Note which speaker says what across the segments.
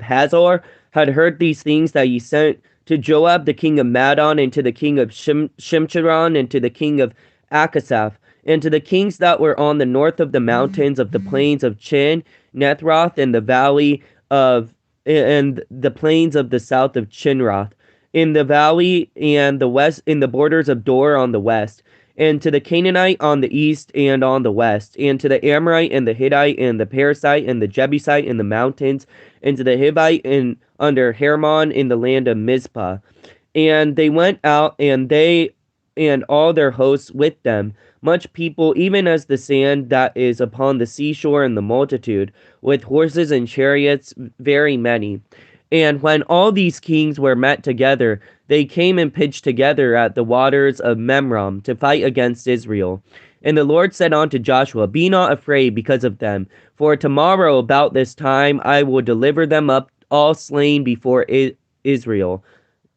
Speaker 1: Hazor had heard these things, that he sent to Joab the king of Madon, and to the king of Shimchiron, and to the king of Akasaph, and to the kings that were on the north of the mountains of the plains of Chin, Nethroth, and the valley of and the plains of the south of Chinroth, in the valley and the west, in the borders of Dor on the west, and to the Canaanite on the east and on the west, and to the Amorite and the Hittite and the Perizzite and the Jebusite in the mountains, and to the Hivite in under Hermon in the land of Mizpah. And they went out, and they and all their hosts with them, much people, even as the sand that is upon the seashore, and the multitude, with horses and chariots, very many. And when all these kings were met together, they came and pitched together at the waters of Memrom to fight against Israel. And the Lord said unto Joshua, Be not afraid because of them, for tomorrow about this time I will deliver them up all slain before Israel.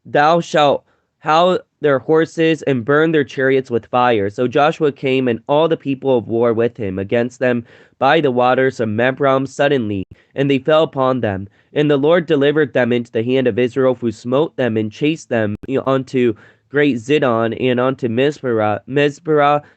Speaker 1: Thou shalt howl their horses and burn their chariots with fire. So Joshua came and all the people of war with him against them by the waters of Memrom suddenly, and they fell upon them. And the Lord delivered them into the hand of Israel, who smote them and chased them unto great Zidon, and unto Mizpah,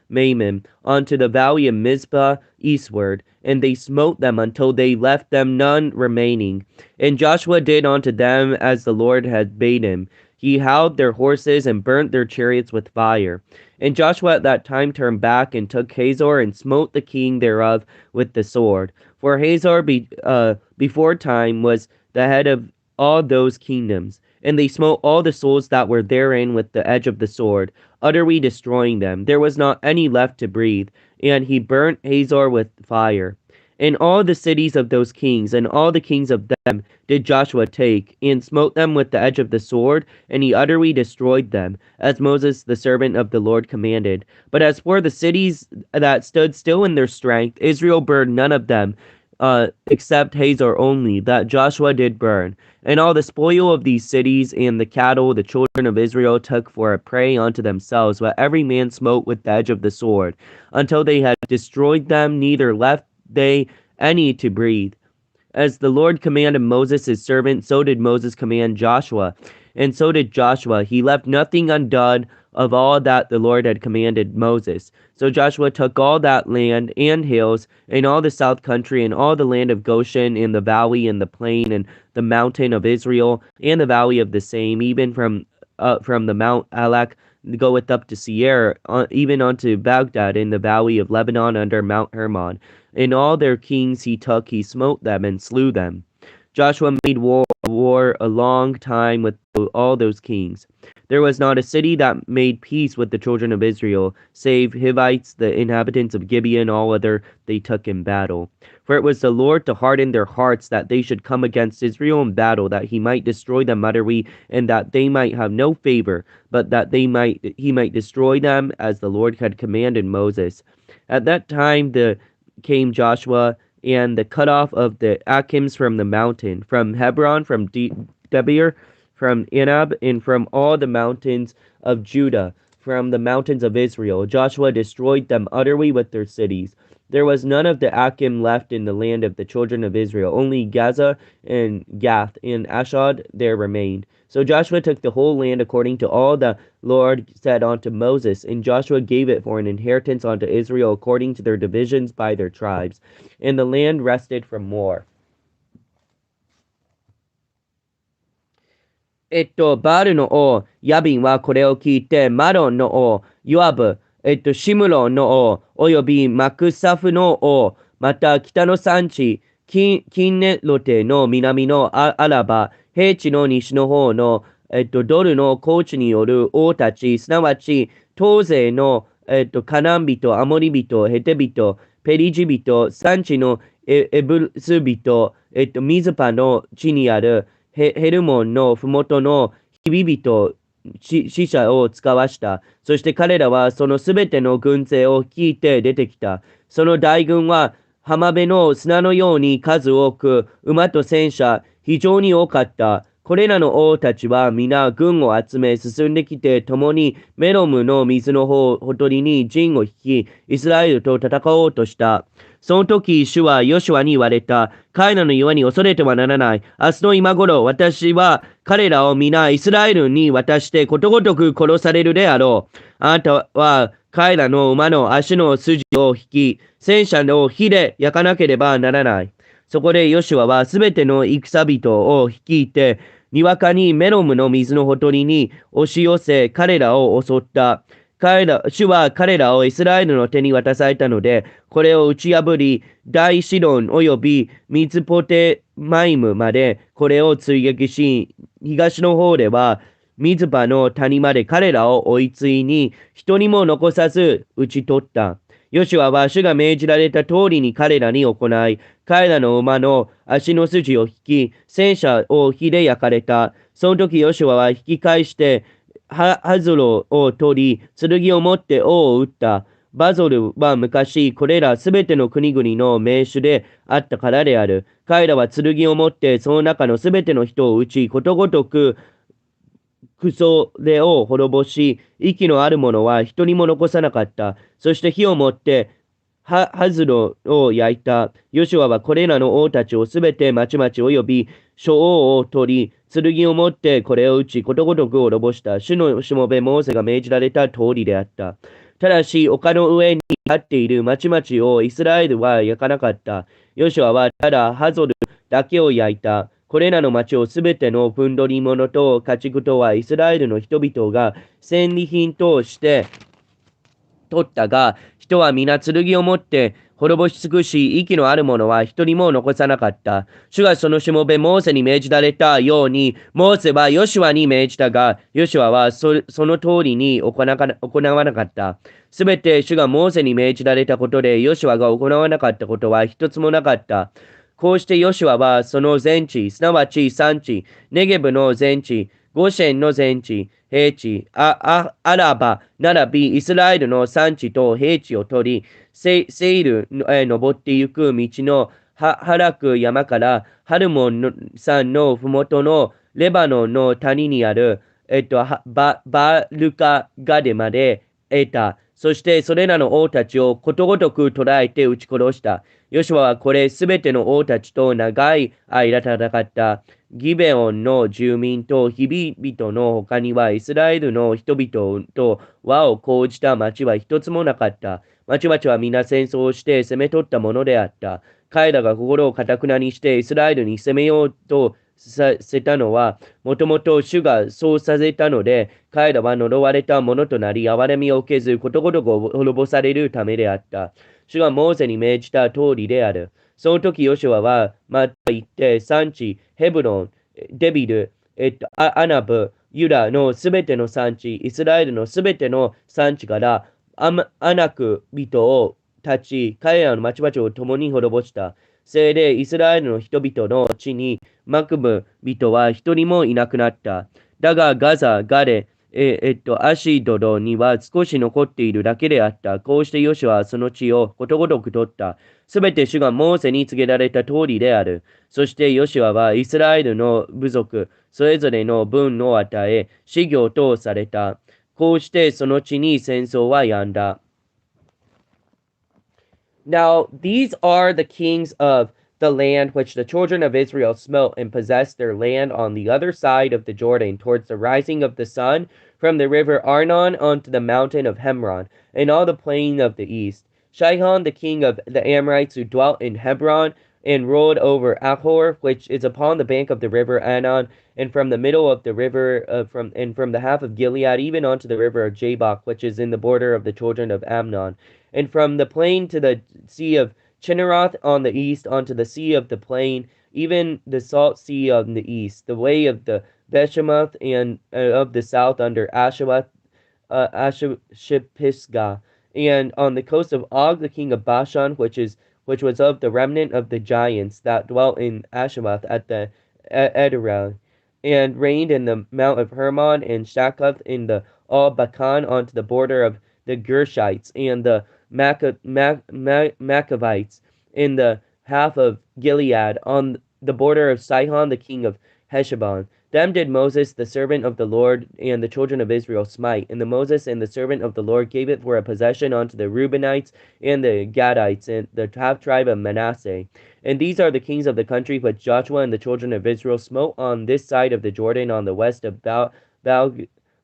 Speaker 1: Maimon, unto the valley of Mizpah eastward. And they smote them until they left them none remaining. And Joshua did unto them as the Lord had bade him. He howled their horses and burnt their chariots with fire. And Joshua at that time turned back and took Hazor and smote the king thereof with the sword. For Hazor before time was the head of all those kingdoms. And they smote all the souls that were therein with the edge of the sword, utterly destroying them. There was not any left to breathe. And he burnt Hazor with fire. And all the cities of those kings, and all the kings of them, did Joshua take, and smote them with the edge of the sword, and he utterly destroyed them, as Moses the servant of the Lord commanded. But as for the cities that stood still in their strength, Israel burned none of them, except Hazor only, that Joshua did burn. And all the spoil of these cities and the cattle the children of Israel took for a prey unto themselves, but every man smote with the edge of the sword, until they had destroyed them, neither left they any to breathe. As the Lord commanded Moses his servant, so did Moses command Joshua. And so did Joshua. He left nothing undone of all that the Lord had commanded Moses. So Joshua took all that land and hills, and all the south country, and all the land of Goshen, and the valley, and the plain, and the mountain of Israel, and the valley of the same, even from the Mount Alak goeth up to Seir, even unto Baghdad, in the valley of Lebanon under Mount Hermon. In all their kings he took, he smote them and slew them. Joshua made war a long time with all those kings. There was not a city that made peace with the children of Israel, save Hivites, the inhabitants of Gibeon, all other they took in battle. For it was the Lord to harden their hearts, that they should come against Israel in battle, that he might destroy them utterly, and that they might have no favor, but that he might destroy them, as the Lord had commanded Moses. At that time came Joshua, and the cutoff of the Akims from the mountain, from Hebron, from Debir, from Inab, and from all the mountains of Judah, from the mountains of Israel. Joshua destroyed them utterly with their cities. There was none of the Akim left in the land of the children of Israel. Only Gaza and Gath and Ashdod there remained. So Joshua took the whole land according to all the Lord said unto Moses, and Joshua gave it for an inheritance unto Israel according to their divisions by their tribes. And the land rested from war. バルの王、ヤビンはこれを聞いて、マロンの王、ヨアブ、シムロンの王、およびマクサフの王、また北の産地、キンネロテの南のアラバ、平地の西の方の、ドルの高地による王たち、すなわち、東西の、カナン人、アモリ人、ヘテ人、ペリジ人、産地のエブス人、ミズパの地にある、ヘルモンのふもとのヒビ人、死者を使わした。そして彼らはそのすべての軍勢を率いて出てきた。その大軍は浜辺の砂のように数多く、馬と戦車、非常に多かった。これらの王たちは皆軍を集め進んできて、共にメロムの水のほとりに陣を引き、イスラエルと戦おうとした。その時、主はヨシュアに言われた。彼らの岩に恐れてはならない。明日の今頃、私は彼らを皆イスラエルに渡してことごとく殺されるであろう。あなたは彼らの馬の足の筋を引き、戦車を火で焼かなければならない。そこでヨシュアはすべての戦人を率いて、にわかにメロムの水のほとりに押し寄せ、彼らを襲った。主は彼らをイスラエルの手に渡されたので、これを打ち破り、大シドン及びミツポテマイムまでこれを追撃し、東の方ではミズパの谷まで彼らを追いついに、一人も残さず討ち取った。ヨシュアは主が命じられた通りに彼らに行い、彼らの馬の足の筋を引き、戦車を火で焼かれた。その時ヨシュアは引き返して、ハズロを取り、剣を持って王を撃った。バゾルは昔、これらすべての国々の名手であったからである。彼らは剣を持って、その中のすべての人を撃ち、ことごとくクソレを滅ぼし、息のある者は一人も残さなかった。そして火を持って、ハズロを焼いた。ヨシュアはこれらの王たちをすべて町々及び諸王を取り、剣を持ってこれを打ち、ことごとく滅ぼした。主のしもべモーセが命じられた通りであった。ただし、丘の上に立っている町々をイスラエルは焼かなかった。ヨシュアはただハゾルだけを焼いた。これらの町をすべてのふんどり物と家畜とはイスラエルの人々が戦利品として取ったが、人は皆剣を持って滅ぼし尽くし、息のある者は一人も残さなかった。主がそのしもべモーセに命じられたように、モーセはヨシュアに命じたが、ヨシュアはその通りに行わなかった。すべて主がモーセに命じられたことで、ヨシュアが行わなかったことは一つもなかった。こうしてヨシュアはその全地、すなわち産地、ネゲブの全地、ゴシェンの全地、平地、アラバ、並び、イスラエルの産地と平地を取り、セイルへ登ってゆく道のハラク山からハルモン山のふもとのレバノンの谷にある、バルカガデまで得た。そしてそれらの王たちをことごとく捕らえて撃ち殺した。ヨシュアはこれすべての王たちと長い間戦った。ギベオンの住民と日々の他にはイスラエルの人々と和を講じた町は一つもなかった。町々は皆戦争をして攻め取ったものであった。彼らが心を堅くなにしてイスラエルに攻めようとさせたのは、もともと主がそうさせたので、彼らは呪われたものとなり、憐れみを受けず、ことごとく滅ぼされるためであった。主がモーセに命じた通りである。その時、ヨシュアは、また行って、産地、ヘブロン、デビル、アナブ、ユダのすべての産地、イスラエルのすべての産地から、アナク人を立ち、彼らの町々を共に滅ぼした。それでイスラエルの人々の地にマクブ人は一人もいなくなった。だがガザ、ガレ、アシドロには少し残っているだけであった。こうしてヨシュはその地をことごとく取った。すべて主がモーセに告げられた通りである。そしてヨシュアはイスラエルの部族、それぞれの分を与え、死業とされた。こうしてその地に戦争は止んだ。Now, these are the kings of the land which the children of Israel smote and possessed their land on the other side of the Jordan, towards the rising of the sun, from the river Arnon unto the mountain of Hebron, and all the plain of the east. Shihon, the king of the Amorites, who dwelt in Hebron, and ruled over Achor, which is upon the bank of the river Anon, and from the middle of the river, from the half of Gilead, even unto the river of Jabbok, which is in the border of the children of Amnon, and from the plain to the sea of Chinneroth on the east, unto the sea of the plain, even the salt sea on the east, the way of the Beshemoth, and of the south under Ashpisgah, and on the coast of Og, the king of Bashan, which was of the remnant of the giants that dwelt in Ashimoth at the Ederel, and reigned in the mount of Hermon, and Shakath in the all Bakan, unto the border of the Gershites, and the Machavites in the half of Gilead, on the border of Sihon, the king of Heshbon. Them did Moses, the servant of the Lord, and the children of Israel smite. And the Moses and the servant of the Lord gave it for a possession unto the Reubenites and the Gadites and the half tribe of Manasseh. And these are the kings of the country which Joshua and the children of Israel smote on this side of the Jordan, on the west of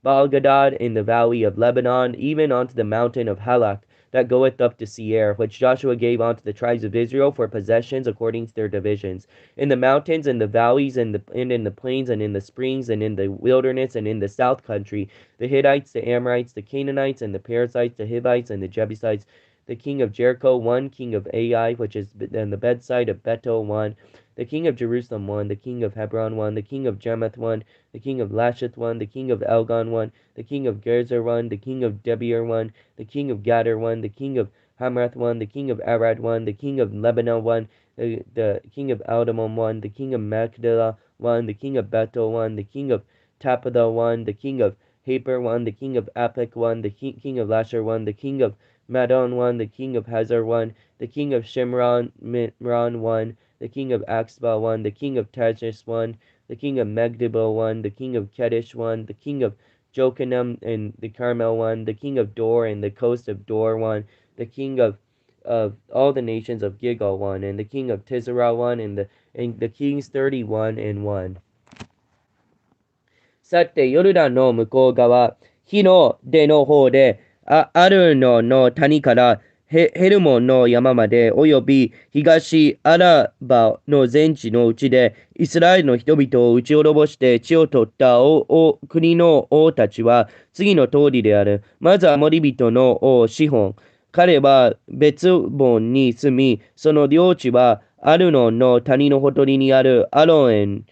Speaker 1: Baalgadad in the valley of Lebanon, even unto the mountain of Halak, that goeth up to Seir, which Joshua gave unto the tribes of Israel for possessions according to their divisions. In the mountains, and the valleys, and in the plains, and in the springs, and in the wilderness, and in the south country, the Hittites, the Amorites, the Canaanites, and the Perizzites, the Hivites, and the Jebusites, the king of Jericho, one, king of Ai, which is on the bedside of Bethel, one, the king of Jerusalem, one, the king of Hebron, one, the king of Jarmuth, one, the king of Lasheth, one, the king of Elgon, one, the king of Gezer, one, the king of Debir, one, the king of Gader, one, the king of Hamrath, one, the king of Arad, one, the king of Lebanon, one, the king of Aldamon, one, the king of Magdala, one, the king of Bethel, one, the king of Tapatha, one, the king of Haper, one, the king of Apec, one, the king of Lasher, one, the king of Madon, one, the king of Hazar, one, the king of Shimron, one, the king of Axba, one, the king of Tarshish, one, the king of Megdebo, one, the king of Kedesh, one, the king of Jokanam and the Carmel, one, the king of Dor and the coast of Dor, one, the king of all the nations of Gilgal, one, and the king of Tisera, one, and the kings 31 and 1. さて、ヨルダンの向こう側、火の出の方で、アルノの谷からヘルモンの山まで、および東アラバの全地のうちで、イスラエルの人々を打ち滅ぼして地を取った国の王たちは次の通りである。まず、アモリ人の王シホン。彼は別本に住み、その領地はアルノンの谷のほとりにあるアロエン、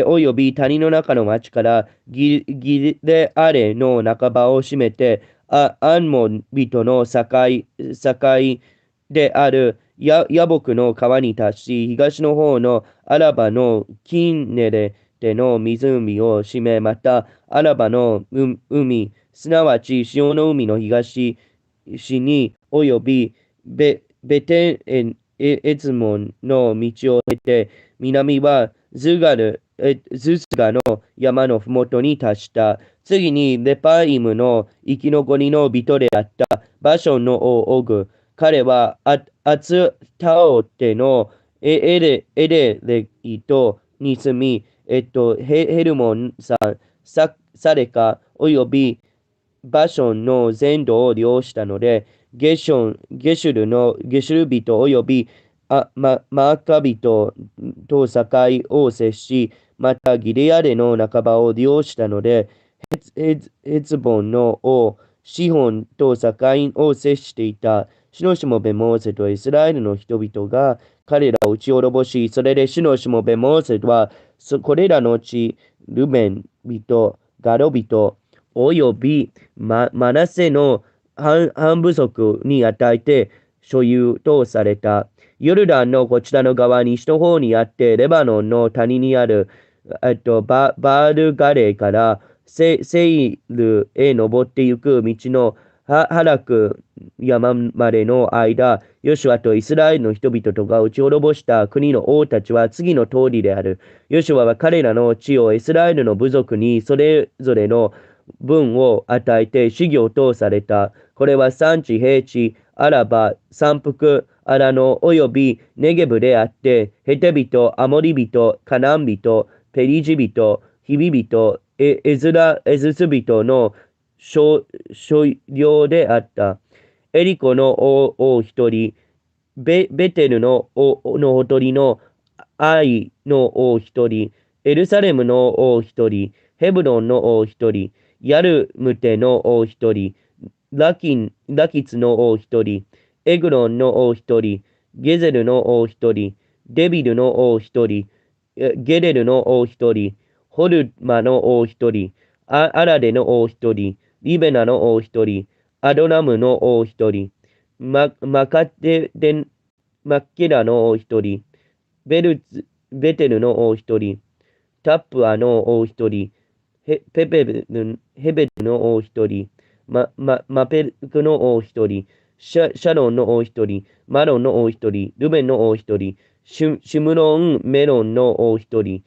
Speaker 1: および谷の中の町からギレアレの半ばを占めて、アンモン人の境であるヤボクの川に達し、東の方のアラバのキンネレでの湖を占め、またアラバの海、すなわち潮の海の東におよびベテエツモンの道を経て、南はズガの山のふもとに達した。次にレパイムの生き残りの人であったバションの王オグ。彼はアツタオテのエレイトに住み、ヘルモンさん、サレカおよびバションの全土を領したので、ゲシュル人およびマーカ人と境を接し、またギレアデの半ばを領したので、ヘツボンの王、シホンと境を接していた。主のしもべモーセとイスラエルの人々が彼らを打ち滅ぼし、それで主のしもべモーセは、これらの地、ルベン人、ガロ人、およびマナセの半部族に与えて所有とされた。ヨルダンのこちらの側に西の方にあって、レバノンの谷にある、バールガレーからセイルへ登ってゆく道のハラク山までの間、ヨシュアとイスラエルの人々とが打ち滅ぼした国の王たちは次の通りである。ヨシュアは彼らの地をイスラエルの部族にそれぞれの分を与えて修行とされた。これは産地、平地、アラバ、山腹、アラノおよびネゲブであって、ヘテ人、アモリ人、カナン人、ペリジ人、ヒビ人、エズス人の所領であった。エリコの王一人、ベテルのほとりのアイの王一人、エルサレムの王一人、ヘブロンの王一人、ヤルムテの王一人、ラキツの王一人、エグロンの王一人、ゲゼルの王一人、デビルの王一人、ゲレルの王一人、ホルマの王一人、アラデの王一人、リベナの王一人、アドラムの王一人、マッケラの王一人、ベテルの王一人、タップアの王一人、ヘベルの王一人、マペルクの王一人、シャロンの王一人、マロンの王一人、ルベンの王一人、シムロン、メロンの王一人、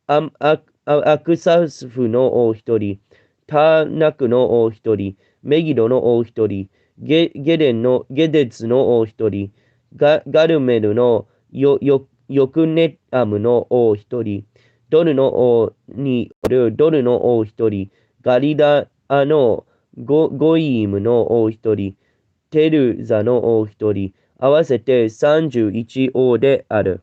Speaker 1: アクサフの王一人、ターナクの王一人、メギドの王一人、ゲデツの王一人、ガルメルのヨクネアムの王一人、ドルの王におるドルの王一人、ガリダのゴイームの王一人、テルザの王一人、合わせて31王である。